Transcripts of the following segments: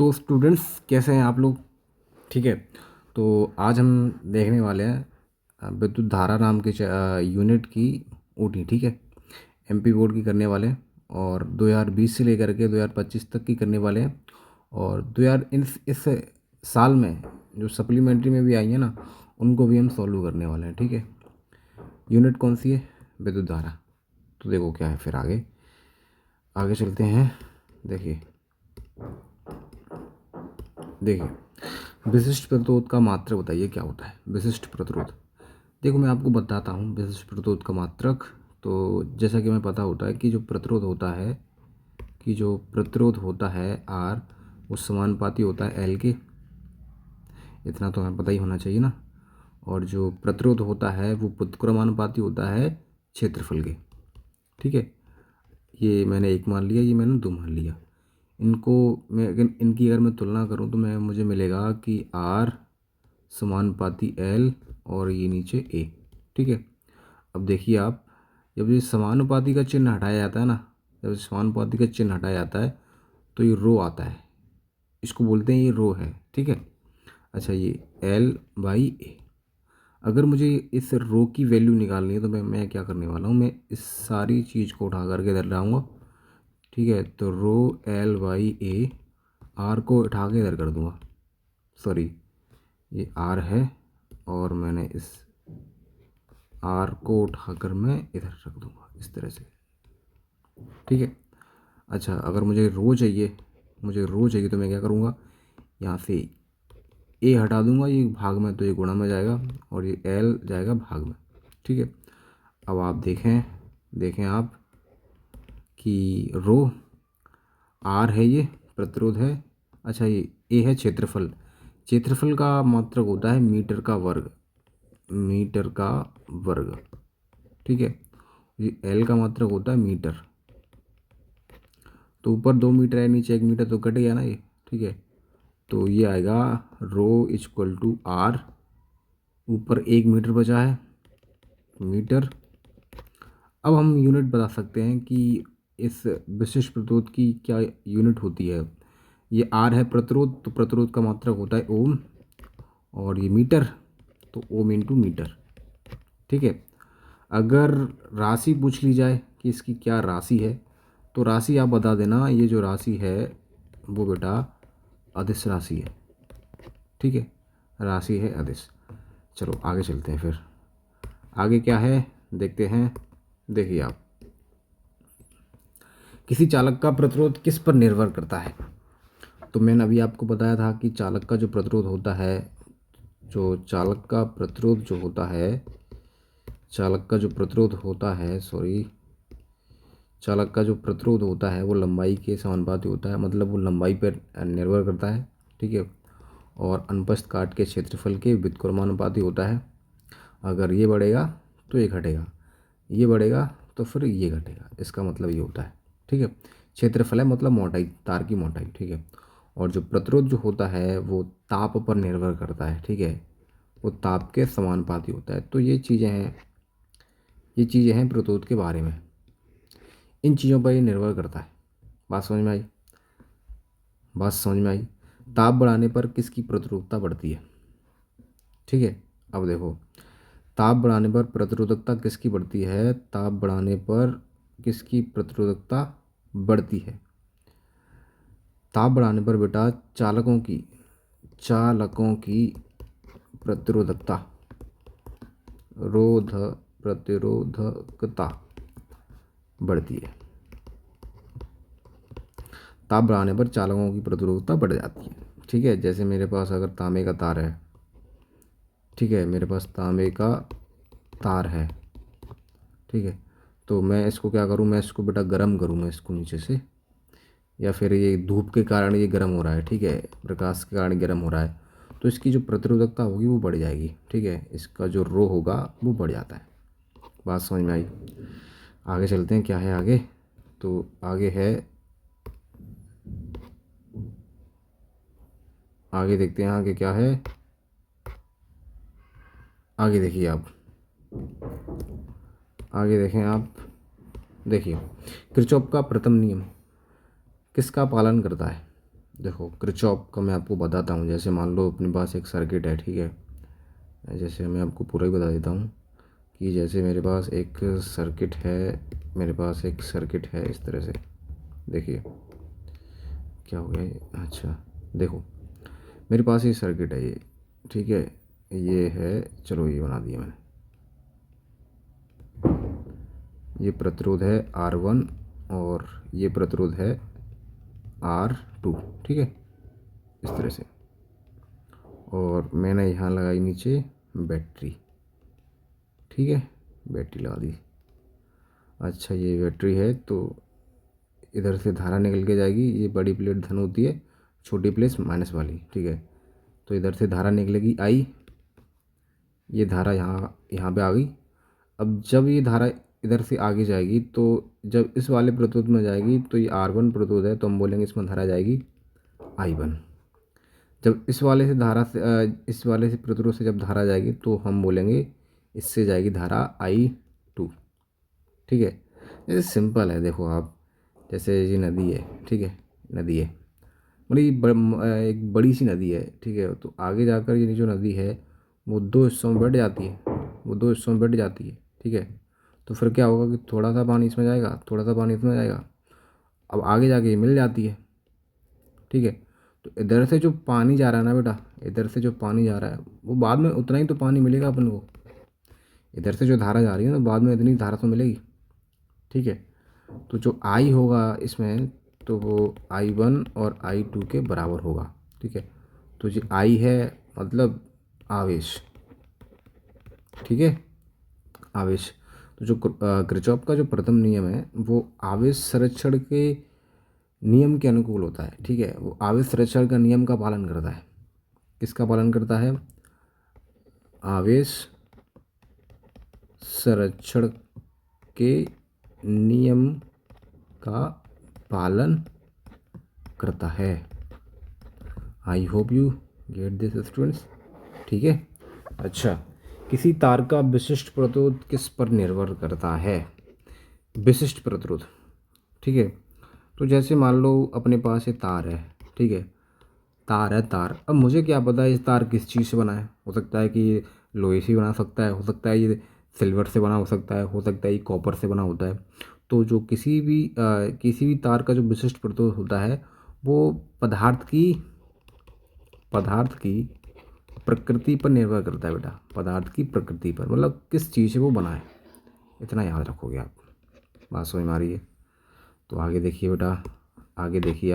तो स्टूडेंट्स कैसे हैं आप लोग। ठीक है। तो आज हम देखने वाले हैं विद्युत धारा नाम के यूनिट की ओटी। ठीक है। एमपी बोर्ड की करने वाले हैं और 2020 से लेकर के 2025 तक की करने वाले हैं। और 2000 इस साल में जो सप्लीमेंट्री में भी आई है ना, उनको भी हम सॉल्व करने वाले हैं। ठीक है। यूनिट कौन सी है? विद्युत धारा। तो देखो क्या है फिर आगे आगे चलते हैं। देखिए देखिए विशिष्ट प्रतिरोध का मात्रक बताइए क्या होता है विशिष्ट प्रतिरोध। देखो मैं आपको बताता हूँ विशिष्ट प्रतिरोध का मात्रक। तो जैसा कि हमें पता होता है कि जो प्रतिरोध होता है आर, वो समानुपाती होता है एल के। इतना तो हमें पता ही होना चाहिए ना। और जो प्रतिरोध होता है वो व्युत्क्रमानुपाती होता है क्षेत्रफल के। ठीक है। ये मैंने एक मान लिया, ये मैंने दो मान लिया। इनको मैं इनकी अगर मैं तुलना करूँ तो मुझे मिलेगा कि आर समानुपाती एल और ये नीचे ए। ठीक है। अब देखिए आप, जब ये समानुपाती का चिन्ह हटाया जाता है ना, जब समानुपाती का चिन्ह हटाया जाता है तो ये रो आता है। इसको बोलते हैं ये रो है। ठीक है। अच्छा, ये एल बाई ए। अगर मुझे इस रो की वैल्यू निकालनी है तो मैं क्या करने वाला हूँ, मैं इस सारी चीज़ को उठा करके इधर लाऊंगा। ठीक है। तो row L by A, R को उठा के इधर कर दूंगा। सॉरी, ये आर है और मैंने इस आर को उठाकर मैं इधर रख दूंगा इस तरह से। ठीक है। अच्छा, अगर मुझे रो चाहिए तो मैं क्या करूँगा, यहाँ से ए हटा दूंगा, ये भाग में तो ये गुणा में जाएगा और ये एल जाएगा भाग में। ठीक है। अब आप देखें आप कि रो आर है, ये प्रतिरोध है। अच्छा, ये ए है क्षेत्रफल। क्षेत्रफल का मात्रक होता है मीटर का वर्ग। मीटर का वर्ग। ठीक है। ये एल का मात्रक होता है मीटर। तो ऊपर 2 मीटर है, नीचे 1 मीटर, तो कट गया ना ये। ठीक है। तो ये आएगा रो इक्वल टू आर, ऊपर 1 मीटर बचा है, मीटर। अब हम यूनिट बता सकते हैं कि इस विशिष्ट प्रतिरोध की क्या यूनिट होती है। ये आर है प्रतिरोध, तो प्रतिरोध का मात्रक होता है ओम। और ये मीटर, तो ओम इंटू मीटर। ठीक है। अगर राशि पूछ ली जाए कि इसकी क्या राशि है, तो राशि आप बता देना, ये जो राशि है वो बेटा अदिश राशि है। ठीक है। राशि है अदिश। चलो आगे चलते हैं फिर। आगे क्या है देखते हैं। देखिए आप, किसी चालक का प्रतिरोध किस पर निर्भर करता है। तो मैंने अभी आपको बताया था कि चालक का जो प्रतिरोध होता है, जो चालक का प्रतिरोध जो होता है चालक का जो प्रतिरोध होता है सॉरी चालक का जो प्रतिरोध होता है वो लंबाई के समानुपाती होता है, मतलब वो लंबाई पर निर्भर करता है। ठीक है। और अनुप्रस्थ काट के क्षेत्रफल के व्युत्क्रमानुपाती होता है। अगर ये बढ़ेगा तो ये घटेगा, ये बढ़ेगा तो फिर ये घटेगा, इसका मतलब ये होता है। ठीक है। क्षेत्रफल है मतलब मोटाई, तार की मोटाई। ठीक है। और जो प्रतिरोध जो होता है वो ताप पर निर्भर करता है। ठीक है। वो ताप के समानुपाती होता है। तो ये चीज़ें हैं प्रतिरोध के बारे में। इन चीज़ों पर ये निर्भर करता है। बात समझ में आई? बात समझ में आई? ताप बढ़ाने पर किसकी प्रतिरोधकता बढ़ती है? ठीक है। अब देखो, ताप बढ़ाने पर प्रतिरोधकता किसकी बढ़ती है? ताप बढ़ाने पर किसकी प्रतिरोधकता बढ़ती है? ताप बढ़ाने पर बेटा चालकों की प्रतिरोधकता रोध प्रतिरोधकता बढ़ती है। ताप बढ़ाने पर चालकों की प्रतिरोधकता बढ़ जाती है। ठीक है। जैसे मेरे पास अगर तांबे का तार है, ठीक है, मेरे पास तांबे का तार है। ठीक है। तो मैं इसको क्या करूँ, मैं इसको बेटा गर्म करूँ, मैं इसको नीचे से, या फिर ये धूप के कारण ये गर्म हो रहा है। ठीक है। प्रकाश के कारण गर्म हो रहा है, तो इसकी जो प्रतिरोधकता होगी वो बढ़ जाएगी। ठीक है। इसका जो रो होगा वो बढ़ जाता है। बात समझ में आई? आगे चलते हैं, क्या है आगे। तो आगे देखते हैं आगे क्या है। आगे देखिए आप, आगे देखें आप। देखिए, किरचॉफ का प्रथम नियम किसका पालन करता है? देखो किरचॉफ का मैं आपको बताता हूँ। जैसे मान लो अपने पास एक सर्किट है, ठीक है। जैसे मैं आपको पूरा ही बता देता हूँ कि जैसे मेरे पास एक सर्किट है, इस तरह से। देखिए क्या हो गया ये? अच्छा देखो, मेरे पास ये सर्किट है ये, ठीक है। ये है, चलो ये बना दिया मैंने। ये प्रतिरोध है R1 और ये प्रतिरोध है R2, ठीक है, इस तरह से। और मैंने यहाँ लगाई नीचे बैटरी, ठीक है, बैटरी लगा दी। अच्छा ये बैटरी है तो इधर से धारा निकल के जाएगी। ये बड़ी प्लेट धन होती है, छोटी प्लेट माइनस वाली, ठीक है। तो इधर से धारा निकलेगी I, ये धारा यहाँ यहाँ पे आ गई। अब जब ये धारा इधर से आगे जाएगी तो जब इस वाले प्रतिरोध में जाएगी तो ये R1 प्रतिरोध है, तो हम बोलेंगे इसमें धारा जाएगी I1। जब इस वाले से इस वाले से प्रतिरोध से जब धारा जाएगी तो हम बोलेंगे इससे जाएगी धारा I2, ठीक है। जैसे सिंपल है, देखो आप, जैसे ये नदी है, ठीक है, नदी है, एक बड़ी सी नदी है, ठीक है। तो आगे जाकर ये जो नदी है वो दो हिस्सों में बढ़ जाती है, ठीक है। तो फिर क्या होगा कि थोड़ा सा पानी इसमें जाएगा, थोड़ा सा पानी इसमें जाएगा, अब आगे जाके ये मिल जाती है, ठीक है। तो इधर से जो पानी जा रहा है ना बेटा, इधर से जो पानी जा रहा है वो बाद में उतना ही तो पानी मिलेगा अपन को। इधर से जो धारा जा रही है ना, बाद में इतनी धारा तो मिलेगी, ठीक है। तो जो I होगा इसमें, तो वो I1 और I2 के बराबर होगा, ठीक है। तो जो I है मतलब आवेश, ठीक है, आवेश। तो जो किरचॉफ का जो प्रथम नियम है वो आवेश संरक्षण के नियम के अनुकूल होता है, ठीक है। वो आवेश संरक्षण का नियम का पालन करता है। किसका पालन करता है? आवेश संरक्षण के नियम का पालन करता है। I hope you get this students, ठीक है। अच्छा, किसी तार का विशिष्ट प्रतिरोध किस पर निर्भर करता है? विशिष्ट प्रतिरोध, ठीक है। तो जैसे मान लो अपने पास ये तार है, ठीक है, तार। अब मुझे क्या पता है इस तार किस चीज़ से बना है। हो सकता है कि ये लोहे से बना सकता है, हो सकता है ये सिल्वर से बना हो सकता है, हो सकता है ये कॉपर से बना होता है। तो जो किसी भी तार का जो विशिष्ट प्रतिरोध होता है वो पदार्थ की प्रकृति पर निर्भर करता है बेटा। पदार्थ की प्रकृति पर, मतलब किस चीज़ से वो बना है, इतना याद रखोगे आप। बात समझ में आ रही है? तो आगे देखिए बेटा, आगे देखिए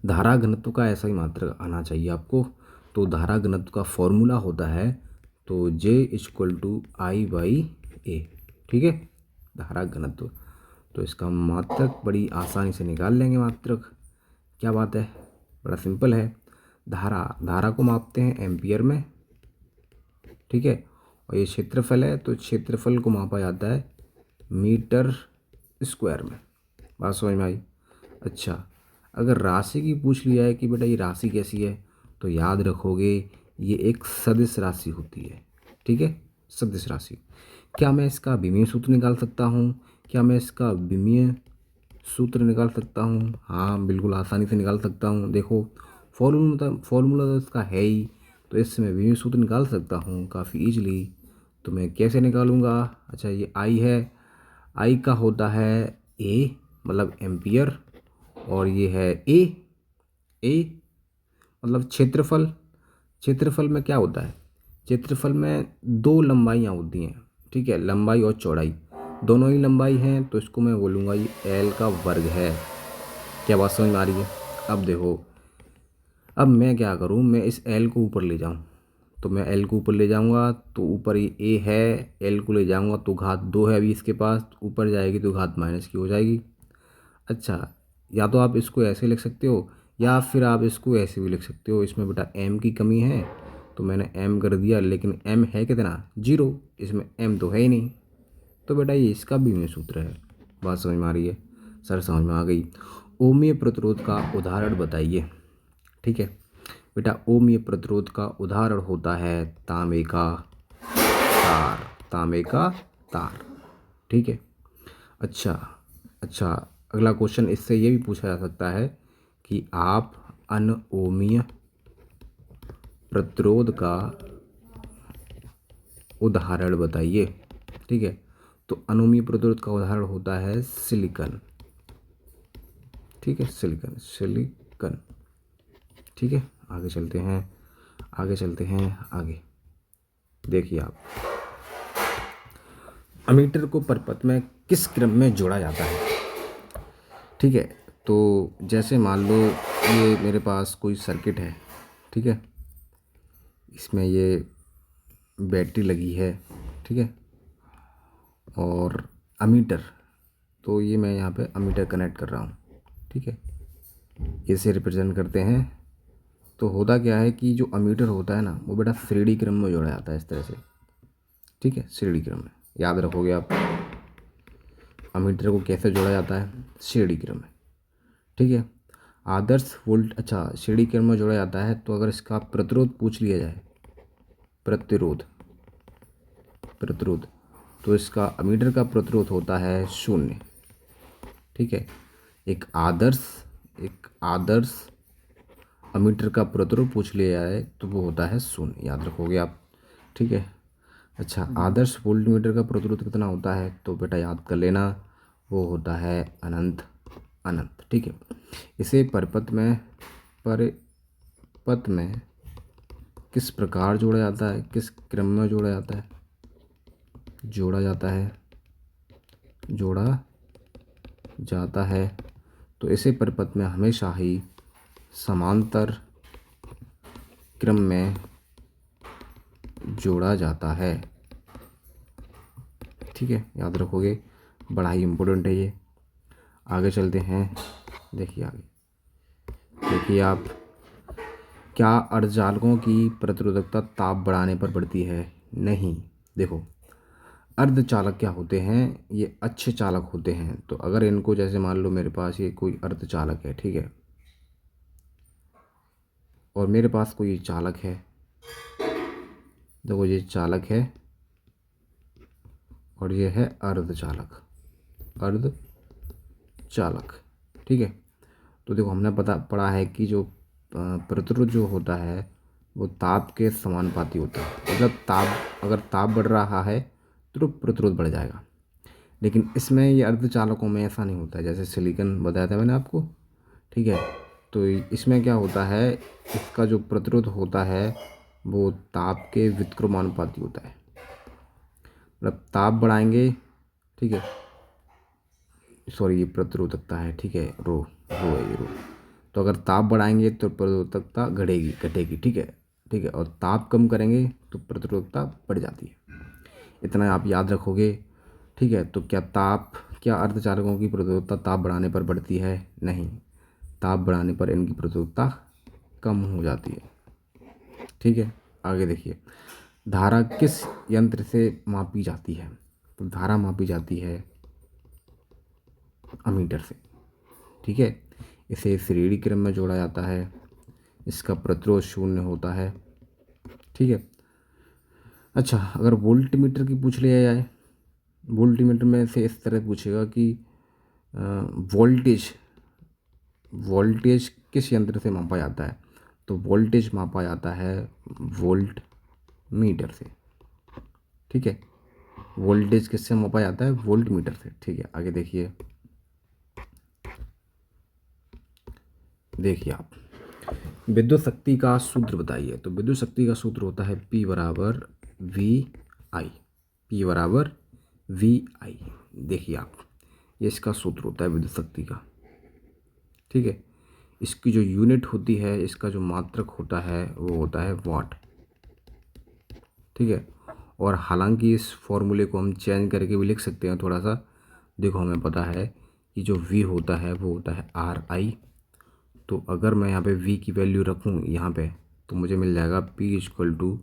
धारा घनत्व का ऐसा ही मात्रक आना चाहिए आपको। तो धारा घनत्व का फॉर्मूला होता है तो J=I/A, ठीक है, धारा घनत्व। तो इसका मात्रक बड़ी आसानी से निकाल लेंगे मात्रक। क्या बात है, बड़ा सिंपल है। धारा को मापते हैं एम्पियर में, ठीक है। और ये क्षेत्रफल है तो क्षेत्रफल को मापा जाता है मीटर स्क्वायर में। बात समझ में आई? अच्छा, अगर राशि की पूछ लिया है कि बेटा ये राशि कैसी है, तो याद रखोगे ये एक सदिश राशि होती है, ठीक है, सदिश राशि। क्या मैं इसका विमीय सूत्र निकाल सकता हूँ? हाँ बिल्कुल आसानी से निकाल सकता हूँ। देखो फॉर्मूला तो इसका है ही, तो इससे मैं विमीय सूत्र निकाल सकता हूँ काफ़ी ईजिली। तो मैं कैसे निकालूंगा? अच्छा, ये I है, I का होता है A मतलब एम्पियर, और ये है A मतलब क्षेत्रफल में क्या होता है? क्षेत्रफल में दो लंबाइयाँ होती हैं, ठीक है, लंबाई और चौड़ाई, दोनों ही लंबाई हैं, तो इसको मैं बोलूँगा ये L का वर्ग है। क्या बात समझ में आ रही है? अब देखो, अब मैं क्या करूँ, मैं इस L को ऊपर ले जाऊँ, तो मैं L को ऊपर ले जाऊँगा तो ऊपर ये A है, L को ले जाऊँगा तो घात 2 है अभी इसके पास, ऊपर जाएगी तो घात माइनस की हो जाएगी। अच्छा, या तो आप इसको ऐसे लिख सकते हो या फिर आप इसको ऐसे भी लिख सकते हो। इसमें बेटा m की कमी है तो मैंने m कर दिया, लेकिन m है कितना? 0, इसमें m तो है ही नहीं। तो बेटा ये इसका विमीय सूत्र है। बात समझ में आ रही है? सर समझ में आ गई। ओमीय प्रतिरोध का उदाहरण बताइए, ठीक है बेटा। ओमीय प्रतिरोध का उदाहरण होता है तांबे का तार, ठीक है। अच्छा, अगला क्वेश्चन इससे ये भी पूछा जा सकता है कि आप अनओमीय प्रतिरोध का उदाहरण बताइए। ठीक है, तो अनोमीय प्रतिरोध का उदाहरण होता है सिलिकॉन। ठीक है, सिलिकॉन। ठीक है, आगे चलते हैं, आगे देखिए आप, अमीटर को परिपथ में किस क्रम में जोड़ा जाता है। ठीक है, तो जैसे मान लो ये मेरे पास कोई सर्किट है। ठीक है, इसमें ये बैटरी लगी है। ठीक है, और अमीटर, तो ये मैं यहाँ पे अमीटर कनेक्ट कर रहा हूँ। ठीक है, इसे रिप्रेजेंट करते हैं। तो होता क्या है कि जो अमीटर होता है ना, वो बेटा श्रेणी क्रम में जोड़ा जाता है इस तरह से। ठीक है, श्रेणी क्रम में, याद रखोगे आप अमीटर को कैसे जोड़ा जाता है, श्रेणी क्रम में। ठीक है, आदर्श वोल्ट, अच्छा श्रेणी क्रम में जोड़ा जाता है। तो अगर इसका प्रतिरोध पूछ लिया जाए, प्रतिरोध, तो इसका अमीटर का प्रतिरोध होता है 0। ठीक है, एक आदर्श अमीटर का प्रतिरोध पूछ लिया जाए तो वो होता है 0, याद रखोगे आप। ठीक है, अच्छा आदर्श वोल्टमीटर का प्रतिरोध कितना होता है, तो बेटा याद कर लेना, वो होता है अनंत। ठीक है, इसे परिपथ में किस प्रकार जोड़ा जाता है, किस क्रम में जोड़ा जाता है, तो इसे परिपथ में हमेशा ही समांतर क्रम में जोड़ा जाता है। ठीक है, याद रखोगे, बड़ा ही इम्पोर्टेंट है ये। आगे चलते हैं, देखिए आप, क्या अर्धचालकों की प्रतिरोधकता ताप बढ़ाने पर बढ़ती है? नहीं। देखो, अर्धचालक क्या होते हैं, ये अच्छे चालक होते हैं। तो अगर इनको, जैसे मान लो मेरे पास ये कोई अर्धचालक है। ठीक है, और मेरे पास कोई चालक है, देखो ये चालक है और ये है अर्धचालक। ठीक है, तो देखो हमने पढ़ा है कि जो प्रतिरोध जो होता है वो ताप के समानुपाती होता है। मतलब अगर ताप बढ़ रहा है तो प्रतिरोध बढ़ जाएगा। लेकिन इसमें ये अर्धचालकों में ऐसा नहीं होता है, जैसे सिलिकॉन बताया था मैंने आपको। ठीक है, तो इसमें क्या होता है, इसका जो प्रतिरोध होता है वो ताप के व्युत्क्रमानुपाती होता है। मतलब ताप बढ़ाएंगे, ठीक है, सॉरी ये प्रतिरोधकता है। ठीक है, रो है ये रो। तो अगर ताप बढ़ाएंगे तो प्रतिरोधकता घटेगी। ठीक है, और ताप कम करेंगे तो प्रतिरोधकता बढ़ जाती है। इतना आप याद रखोगे। ठीक है, तो क्या अर्धचालकों की प्रतिरोधकता ताप बढ़ाने पर बढ़ती है? नहीं, ताप बढ़ाने पर इनकी प्रतिरोधकता कम हो जाती है। ठीक है, आगे देखिए, धारा किस यंत्र से मापी जाती है? तो धारा मापी जाती है अमीटर से। ठीक है, इसे श्रेणी क्रम में जोड़ा जाता है, इसका प्रतिरोध 0 होता है। ठीक है, अच्छा अगर वोल्टमीटर की पूछ लिया जाए, वोल्टमीटर में से इस तरह पूछेगा कि वोल्टेज किस यंत्र से मापा जाता है? तो वोल्टेज मापा जाता है वोल्ट मीटर से। ठीक है, वोल्टेज किससे मापा जाता है? वोल्ट मीटर से। ठीक है, आगे देखिए आप, विद्युत शक्ति का सूत्र बताइए। तो विद्युत शक्ति का सूत्र होता है P बराबर वी आई। देखिए आप, ये इसका सूत्र होता है विद्युत शक्ति का। ठीक है, इसकी जो यूनिट होती है, इसका जो मात्रक होता है वो होता है वाट। ठीक है, और हालांकि इस फॉर्मूले को हम चेंज करके भी लिख सकते हैं थोड़ा सा। देखो हमें पता है कि जो V होता है वो होता है RI। तो अगर मैं यहाँ पे V की वैल्यू रखूँ यहाँ पे, तो मुझे मिल जाएगा P इक्वल टू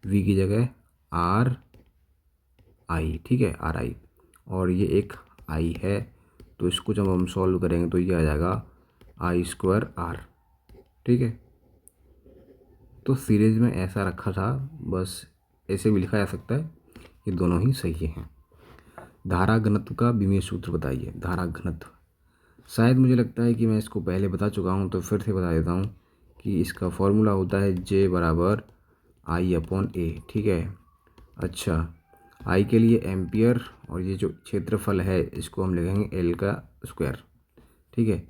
V की जगह RI। ठीक है, RI, और ये एक I है। तो इसको जब हम सॉल्व करेंगे तो ये आ जाएगा I²R। ठीक है, तो सीरीज में ऐसा रखा था, बस ऐसे भी लिखा जा सकता है, ये दोनों ही सही हैं। धारा घनत्व का विमीय सूत्र बताइए। धारा घनत्व, शायद मुझे लगता है कि मैं इसको पहले बता चुका हूँ, तो फिर से बता देता हूँ कि इसका फॉर्मूला होता है J बराबर I/A, ठीक है। अच्छा, I के लिए एम्पियर, और ये जो क्षेत्रफल है इसको हम लिखेंगे L का स्क्वायर, ठीक है।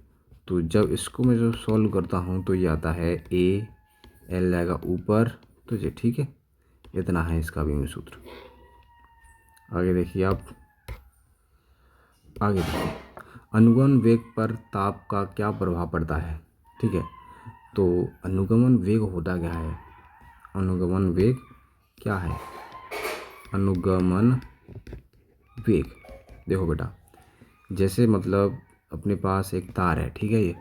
तो जब इसको मैं जब सॉल्व करता हूँ तो ये आता है L आएगा ऊपर, तो ये ठीक है। इतना है इसका भी सूत्र। आगे देखिए आप, आगे देखिए, अनुगमन वेग पर ताप का क्या प्रभाव पड़ता है, ठीक है। तो अनुगमन वेग होता क्या है, अनुगमन वेग क्या है, अनुगमन वेग, देखो बेटा, जैसे मतलब अपने पास एक तार है, ठीक है। ये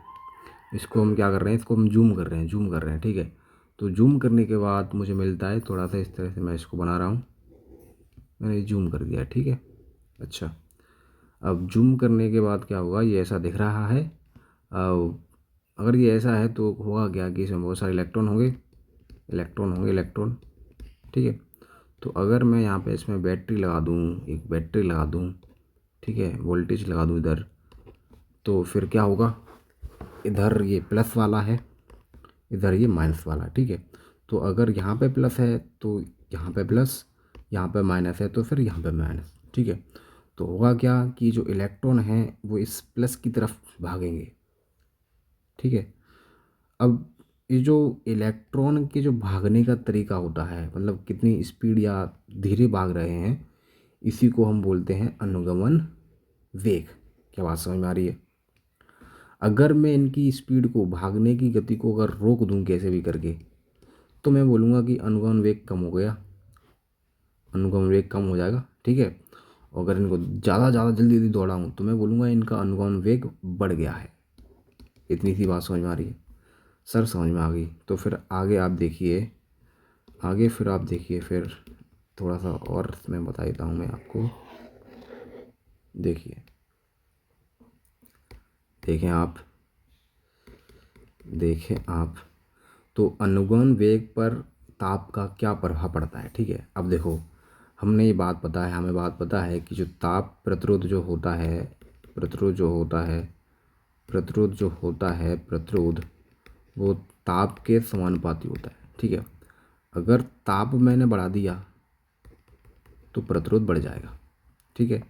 इसको हम क्या कर रहे हैं, इसको हम जूम कर रहे हैं, ठीक है। तो जूम करने के बाद मुझे मिलता है थोड़ा सा इस तरह से, मैं इसको बना रहा हूँ, मैंने जूम कर दिया, ठीक है। अच्छा, अब जूम करने के बाद क्या होगा, ये ऐसा दिख रहा है। अब अगर ये ऐसा है तो होगा क्या कि इसमें बहुत सारे इलेक्ट्रॉन होंगे, इलेक्ट्रॉन, ठीक है। तो अगर मैं यहाँ पे इसमें बैटरी लगा दूँ, एक बैटरी लगा दूँ, ठीक है, वोल्टेज लगा दूँ इधर, तो फिर क्या होगा, इधर ये प्लस वाला है, इधर ये माइनस वाला, ठीक है। तो अगर यहाँ पे प्लस है तो यहाँ पे प्लस, यहाँ पे माइनस है तो फिर यहाँ पे माइनस, ठीक है। तो होगा क्या कि जो इलेक्ट्रॉन हैं वो इस प्लस की तरफ भागेंगे, ठीक है। अब ये जो इलेक्ट्रॉन के जो भागने का तरीका होता है, मतलब कितनी स्पीड या धीरे भाग रहे हैं, इसी को हम बोलते हैं अनुगमन वेग। क्या बात समझ में आ रही है। अगर मैं इनकी स्पीड को, भागने की गति को अगर रोक दूं कैसे भी करके, तो मैं बोलूँगा कि अनुगमन वेग कम हो गया, अनुगमन वेग कम हो जाएगा, ठीक है। और अगर इनको ज़्यादा जल्दी दौड़ाऊँ तो मैं बोलूँगा इनका अनुगमन वेग बढ़ गया है। इतनी सी बात समझ में आ रही है सर, समझ में आ गई। तो फिर आगे आप देखिए, आगे फिर आप देखिए, फिर थोड़ा सा और मैं बता देता हूँ मैं आपको। देखिए, देखें आप, तो अनुगमन वेग पर ताप का क्या प्रभाव पड़ता है, ठीक है। अब देखो, हमने ये बात पता है, हमें बात पता है कि जो ताप प्रतिरोध जो होता है, प्रतिरोध वो ताप के समानुपाती होता है, ठीक है। अगर ताप मैंने बढ़ा दिया तो प्रतिरोध बढ़ जाएगा, ठीक है।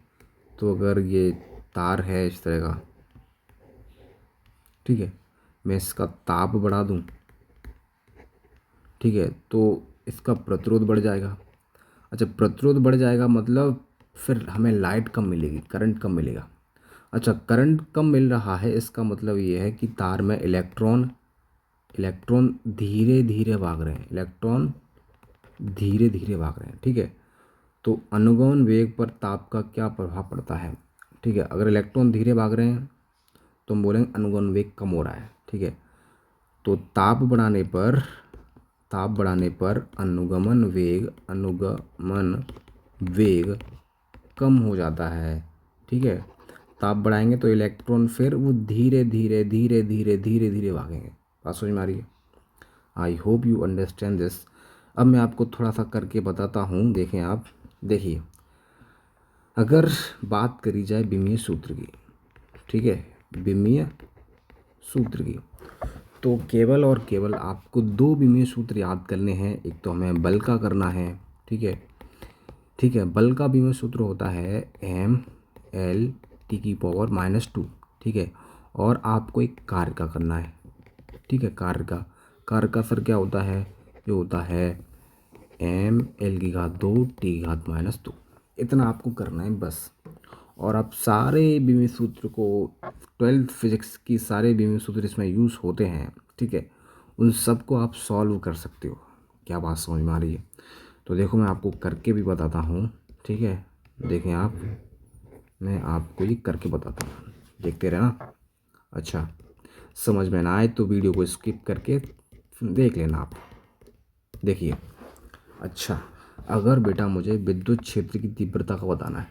तो अगर ये तार है इस तरह का, ठीक है, मैं इसका ताप बढ़ा दूं, ठीक है, तो इसका प्रतिरोध बढ़ जाएगा। अच्छा, प्रतिरोध बढ़ जाएगा मतलब फिर हमें लाइट कम मिलेगी, करंट कम मिलेगा। अच्छा, करंट कम मिल रहा है, इसका मतलब ये है कि तार में इलेक्ट्रॉन धीरे धीरे भाग रहे हैं, ठीक है। तो अनुगमन वेग पर ताप का क्या प्रभाव पड़ता है, ठीक है। अगर इलेक्ट्रॉन धीरे भाग रहे हैं तो हम बोलेंगे अनुगमन वेग कम हो रहा है, ठीक है। तो ताप बढ़ाने पर अनुगमन वेग कम हो जाता है, ठीक है। ताप बढ़ाएंगे तो इलेक्ट्रॉन फिर वो धीरे धीरे भागेंगे। बात समझ में आ रही है। I hope you understand this. अब मैं आपको थोड़ा सा करके बताता हूँ। देखें आप, देखिए, अगर बात करी जाए विमीय सूत्र की, ठीक है, विमीय सूत्र की, तो केवल और केवल आपको दो विमीय सूत्र याद करने हैं। एक तो हमें बल का करना है, ठीक है। बल का विमीय सूत्र होता है mL⁻², ठीक है। और आपको एक कार्य का करना है, ठीक है। कार्य का सर क्या होता है, जो होता है mL⁻²T⁻²। इतना आपको करना है बस। और आप सारे विमीय सूत्र को, 12th फिजिक्स की सारे विमीय सूत्र इसमें यूज़ होते हैं, ठीक है, उन सब को आप सॉल्व कर सकते हो। क्या बात समझ में आ रही है। तो देखो, मैं आपको करके भी बताता हूँ, ठीक है। देखें आप, मैं आपको ये करके बताता हूँ, देखते रहना। अच्छा, समझ में ना आए तो वीडियो को स्किप करके देख लेना आप। देखिए, अच्छा, अगर बेटा मुझे विद्युत क्षेत्र की तीव्रता का बताना है,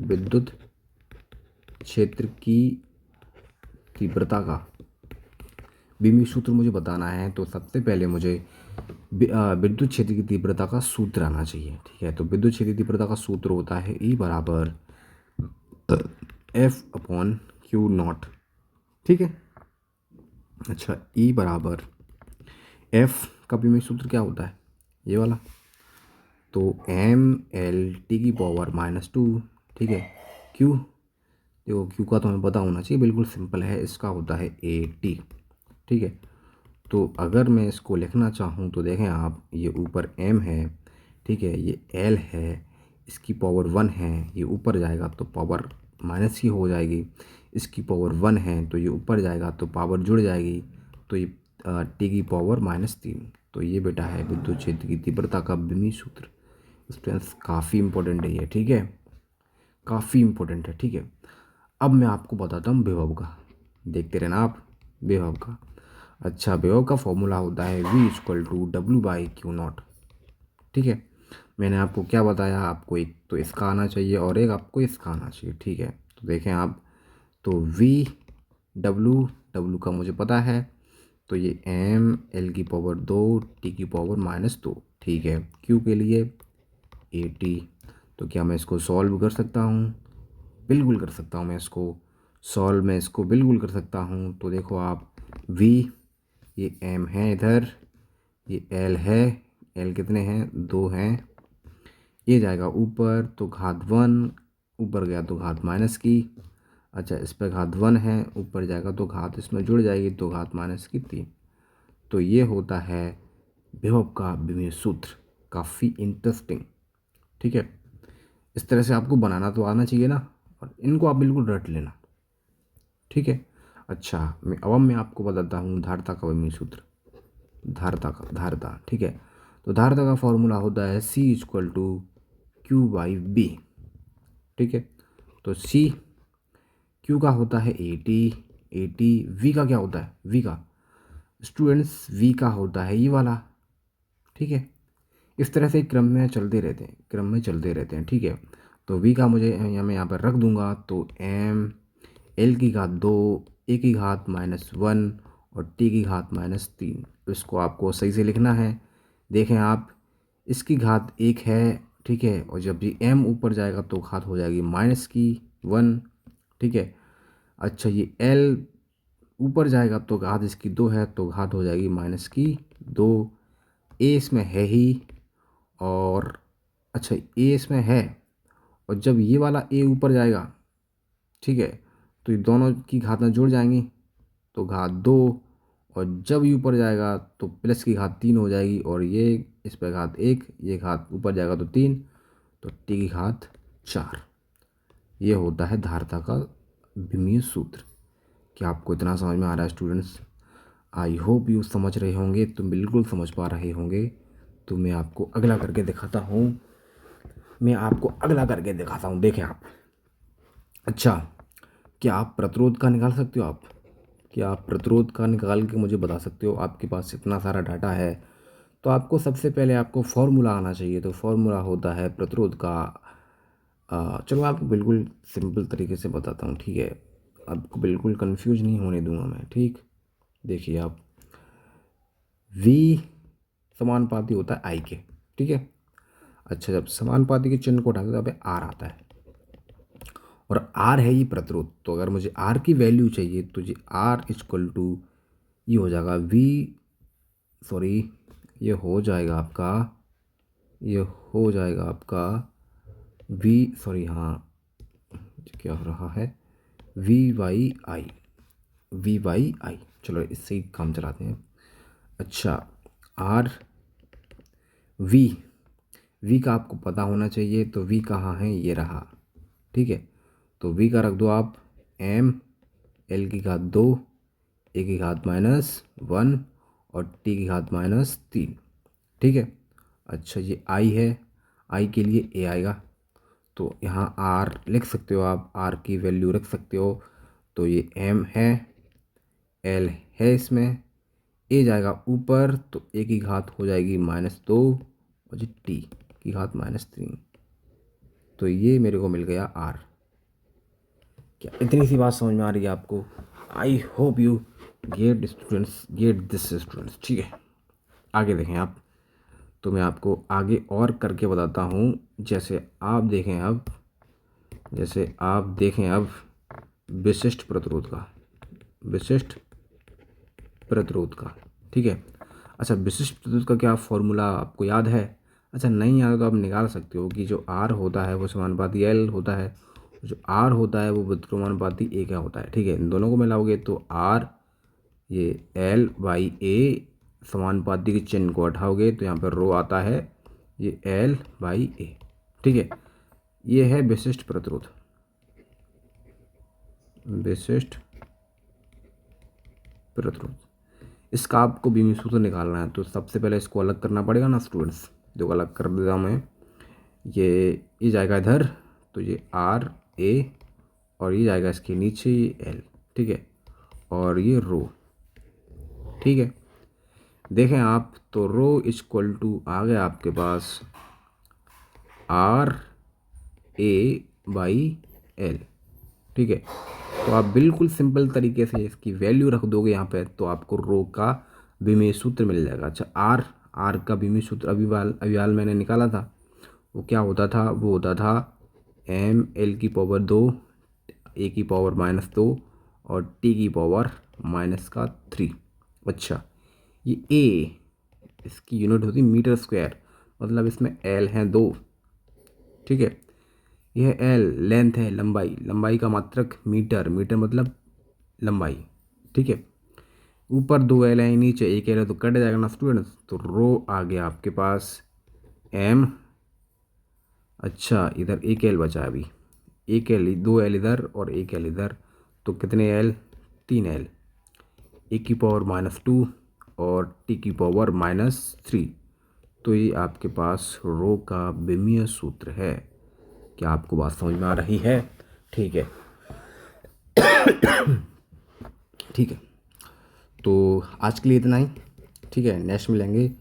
विद्युत क्षेत्र की तीव्रता का विमीय सूत्र मुझे बताना है, तो सबसे पहले मुझे विद्युत क्षेत्र की तीव्रता का सूत्र आना चाहिए, ठीक है। तो विद्युत क्षेत्र की तीव्रता का सूत्र होता है E बराबर F/Q0, ठीक है। अच्छा, ई बराबर एफ का विमेय सूत्र क्या होता है, ये वाला, तो एम एल टी की पावर -2, ठीक है। क्यू, देखो क्यू का तो हमें पता होना चाहिए, बिल्कुल सिंपल है, इसका होता है ए टी, ठीक है। तो अगर मैं इसको लिखना चाहूँ तो देखें आप, ये ऊपर m है, ठीक है, ये l है, इसकी पावर 1 है, ये ऊपर जाएगा तो पावर माइनस ही हो जाएगी, इसकी पावर 1 है तो ये ऊपर जाएगा तो पावर जुड़ जाएगी, तो ये t की पावर -3। तो ये बेटा है विद्युत क्षेत्र की तीव्रता का विमीय सूत्र। स्टूडेंट्स काफ़ी इंपॉर्टेंट है ये, ठीक है, काफ़ी इंपॉर्टेंट है, ठीक है। अब मैं आपको बताता हूँ विभव का, देखते रहना आप विभव का। अच्छा, विभव का फॉर्मूला होता है V = W/Q0, ठीक है। मैंने आपको क्या बताया, आपको एक तो इसका आना चाहिए और एक आपको इसका आना चाहिए, ठीक है। तो देखें आप, तो W का मुझे पता है, तो ये M L की पावर 2 T की पावर -2, ठीक है। Q के लिए AT, तो क्या मैं इसको सॉल्व कर सकता हूँ, बिल्कुल कर सकता हूँ मैं इसको सॉल्व, मैं इसको बिल्कुल कर सकता हूँ। तो देखो आप, V, ये M है इधर, ये L है, L कितने हैं, 2 हैं, ये जाएगा ऊपर तो घात 1, ऊपर गया तो घात माइनस की, अच्छा इस पर घात 1 है, ऊपर जाएगा तो घात इसमें जुड़ जाएगी तो घात -3। तो ये होता है विभव का विमीय सूत्र, काफ़ी इंटरेस्टिंग, ठीक है। इस तरह से आपको बनाना तो आना चाहिए ना, और इनको आप बिल्कुल रट लेना, ठीक है। अच्छा, मैं आपको बताता हूँ धारिता का विमीय सूत्र, धारिता, ठीक है। तो धारिता का फॉर्मूला होता है C = Q/B, ठीक है। तो C, Q का होता है AT, V का क्या होता है, V का स्टूडेंट्स, V का होता है ये वाला, ठीक है। इस तरह से क्रम में चलते रहते हैं, ठीक है। तो V का मुझे मैं यहाँ पर रख दूंगा, तो M L की घात 2, A की घात -1 और T की घात -3। इसको आपको सही से लिखना है। देखें आप, इसकी घात 1 है, ठीक है, और जब भी M ऊपर जाएगा तो घात हो जाएगी -1, ठीक है। अच्छा, ये L ऊपर जाएगा तो घात इसकी 2 है तो घात हो जाएगी -2। A इसमें है ही, और अच्छा A इसमें है, और जब ये वाला A ऊपर जाएगा, ठीक है, तो ये दोनों की घातें जुड़ जाएंगी तो घात 2, और जब ये ऊपर जाएगा तो प्लस की घात 3 हो जाएगी, और ये इस पर घात 1, ये घात ऊपर जाएगा तो 3, तो t की घात 4। ये होता है धारिता का विमीय सूत्र। क्या आपको इतना समझ में आ रहा है स्टूडेंट्स? आई होप यू समझ रहे होंगे, तुम बिल्कुल समझ पा रहे होंगे। तो मैं आपको अगला करके दिखाता हूँ, देखें आप। अच्छा, क्या आप प्रतिरोध का निकाल सकते हो, क्या आप प्रतिरोध का निकाल के मुझे बता सकते हो? आपके पास इतना सारा डाटा है तो आपको सबसे पहले आपको फॉर्मूला आना चाहिए। तो फॉर्मूला होता है प्रतिरोध का, चलो आपको बिल्कुल सिंपल तरीके से बताता हूँ, ठीक है, आपको बिल्कुल कंफ्यूज नहीं होने दूंगा मैं, ठीक। देखिए आप, V समानुपाती होता है I के, ठीक है। अच्छा, जब समानुपाती के चिन्ह को उठाते हैं तो यहाँ पे R आता है, और R है ये प्रतिरोध। तो अगर मुझे R की वैल्यू चाहिए तो ये R = ये हो जाएगा ये हो जाएगा आपका हाँ, क्या हो रहा है, V/I। चलो इससे ही काम चलाते हैं। अच्छा, R, V का आपको पता होना चाहिए, तो V कहाँ है, ये रहा, ठीक है। तो V का रख दो आप M L की घात 2, A की घात -1 और T की घात -3, ठीक है। अच्छा, ये I है, I के लिए A आएगा, तो यहाँ R लिख सकते हो आप, R की वैल्यू रख सकते हो। तो ये M है, L है, इसमें A जाएगा ऊपर तो A की घात हो जाएगी -2 और जी T की घात -3। तो ये मेरे को मिल गया R। क्या इतनी सी बात समझ में आ रही है आपको? I hope you get this students, ठीक है। आगे देखें आप, तो मैं आपको आगे और करके बताता हूँ। जैसे आप देखें अब विशिष्ट प्रतिरोध का, विशिष्ट प्रतिरोध का। ठीक है। अच्छा, विशिष्ट प्रतिरोध का क्या फॉर्मूला आपको याद है? अच्छा, नहीं याद तो आप निकाल सकते हो कि जो R होता है वो समानुपाती L होता है, जो R होता है वो व्युत्क्रमानुपाती A का होता है। ठीक है, इन दोनों को मिलाओगे तो R, ये L/A, समानुपाती के चिन्ह को हटाओगे तो यहाँ पर रो आता है, ये L/A। ठीक है, ये है विशिष्ट प्रतिरोध। विशिष्ट प्रतिरोध, इसका आपको बीमी सूत्र निकालना है तो सबसे पहले इसको अलग करना पड़ेगा ना स्टूडेंट्स। जो अलग कर देता मैं, ये जाएगा इधर, तो ये RA और ये जाएगा इसके नीचे, ये L। ठीक है, और ये रो। ठीक है, देखें आप तो रो इक्वल टू आ गया आपके पास RA/L। ठीक है, तो आप बिल्कुल सिंपल तरीके से इसकी वैल्यू रख दोगे यहाँ पे तो आपको रो का विमेय सूत्र मिल जाएगा। अच्छा, आर का विमेय सूत्र अभिवाल मैंने निकाला था, वो क्या होता था? वो होता था mL/2, A⁻², और T⁻³ अच्छा, ये A, इसकी यूनिट होती मीटर स्क्वायर, मतलब इसमें L हैं 2। ठीक है, यह L लेंथ है, लंबाई का मात्रक मीटर मतलब लंबाई। ठीक है, ऊपर 2 L है, नीचे 1 L है, तो कट जाएगा ना स्टूडेंट्स। तो रो आ गया आपके पास M। अच्छा, इधर 1 L बचा अभी, 1 L, 2 L इधर और 1 L इधर, तो कितने L? 3 L, A⁻² और T⁻³ तो ये आपके पास रो का विमीय सूत्र है। क्या आपको बात समझ में आ रही है? ठीक है। ठीक है, तो आज के लिए इतना ही। ठीक है, नेक्स्ट मिलेंगे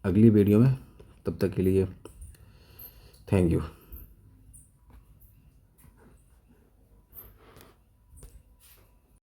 अगली वीडियो में, तब तक के लिए थैंक यू।